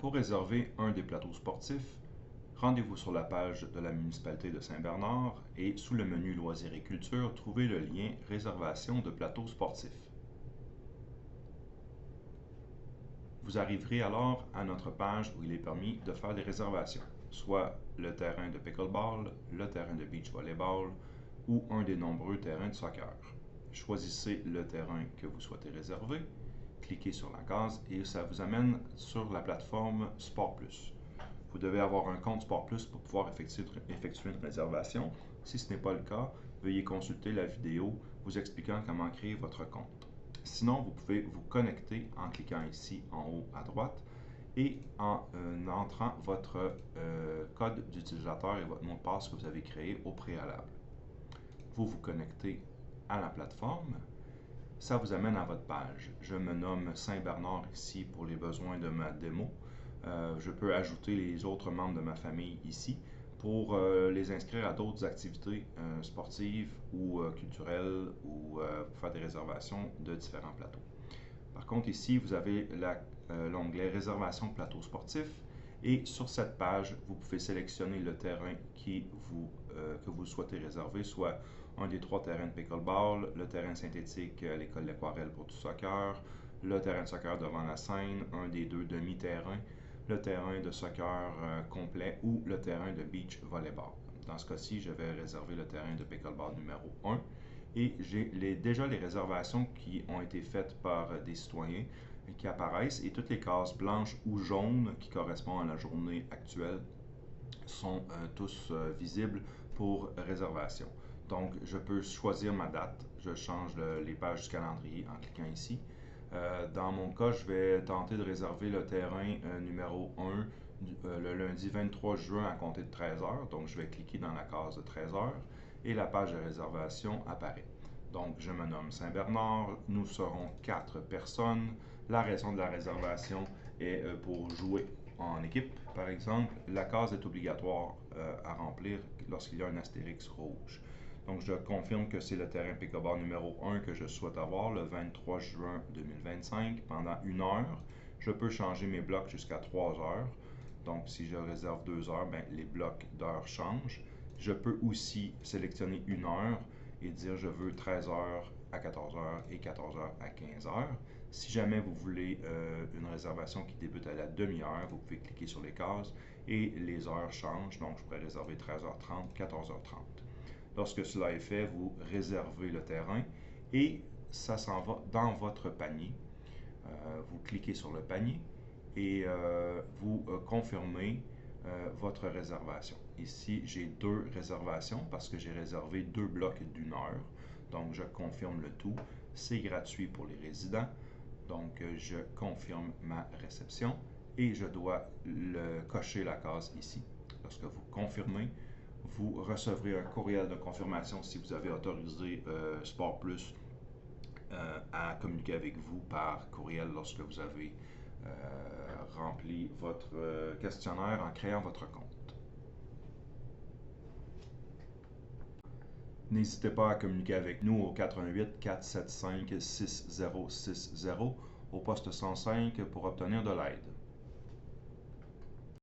Pour réserver un des plateaux sportifs, rendez-vous sur la page de la municipalité de Saint-Bernard et sous le menu Loisirs et culture, trouvez le lien Réservation de plateaux sportifs. Vous arriverez alors à notre page où il est permis de faire des réservations, soit le terrain de pickleball, le terrain de beach volleyball ou un des nombreux terrains de soccer. Choisissez le terrain que vous souhaitez réserver, cliquez sur la case et ça vous amène sur la plateforme Sport Plus. Vous devez avoir un compte Sport Plus pour pouvoir effectuer une réservation. Si ce n'est pas le cas, veuillez consulter la vidéo vous expliquant comment créer votre compte. Sinon, vous pouvez vous connecter en cliquant ici en haut à droite et en entrant votre code d'utilisateur et votre mot de passe que vous avez créé au préalable. Vous vous connectez à la plateforme. Ça vous amène à votre page. Je me nomme Saint-Bernard ici pour les besoins de ma démo. Je peux ajouter les autres membres de ma famille ici pour les inscrire à d'autres activités sportives ou culturelles ou pour faire des réservations de différents plateaux. Par contre, ici, vous avez l'onglet Réservation de plateau sportif et sur cette page, vous pouvez sélectionner le terrain que vous souhaitez réserver, soit un des 3 terrains de pickleball, le terrain synthétique à l'école d'Aquarelle pour du soccer, le terrain de soccer devant la scène, un des 2 demi-terrains, le terrain de soccer complet ou le terrain de beach volleyball. Dans ce cas-ci, je vais réserver le terrain de pickleball numéro 1 et j'ai déjà les réservations qui ont été faites par des citoyens qui apparaissent et toutes les cases blanches ou jaunes qui correspondent à la journée actuelle sont tous visibles pour réservation. Donc, je peux choisir ma date. Je change les pages du calendrier en cliquant ici. Dans mon cas, je vais tenter de réserver le terrain numéro 1 le lundi 23 juin à compter de 13h. Donc, je vais cliquer dans la case de 13h et la page de réservation apparaît. Donc, je me nomme Saint-Bernard. Nous serons 4 personnes. La raison de la réservation est pour jouer en équipe, par exemple. La case est obligatoire à remplir lorsqu'il y a un astérix rouge. Donc, je confirme que c'est le terrain pickleball numéro 1 que je souhaite avoir le 23 juin 2025 pendant 1 heure. Je peux changer mes blocs jusqu'à 3 heures. Donc, si je réserve 2 heures, ben, les blocs d'heures changent. Je peux aussi sélectionner 1 heure et dire je veux 13 heures à 14 heures et 14 heures à 15 heures. Si jamais vous voulez une réservation qui débute à la demi-heure, vous pouvez cliquer sur les cases et les heures changent. Donc, je pourrais réserver 13h30, 14h30. Lorsque cela est fait, vous réservez le terrain et ça s'en va dans votre panier. Vous cliquez sur le panier et vous confirmez votre réservation. Ici, j'ai 2 réservations parce que j'ai réservé 2 blocs d'1 heure. Donc, je confirme le tout. C'est gratuit pour les résidents. Donc, je confirme ma réception et je dois cocher la case ici. Lorsque vous confirmez, vous recevrez un courriel de confirmation si vous avez autorisé Sport Plus à communiquer avec vous par courriel lorsque vous avez rempli votre questionnaire en créant votre compte. N'hésitez pas à communiquer avec nous au 88 475 6060 au poste 105 pour obtenir de l'aide.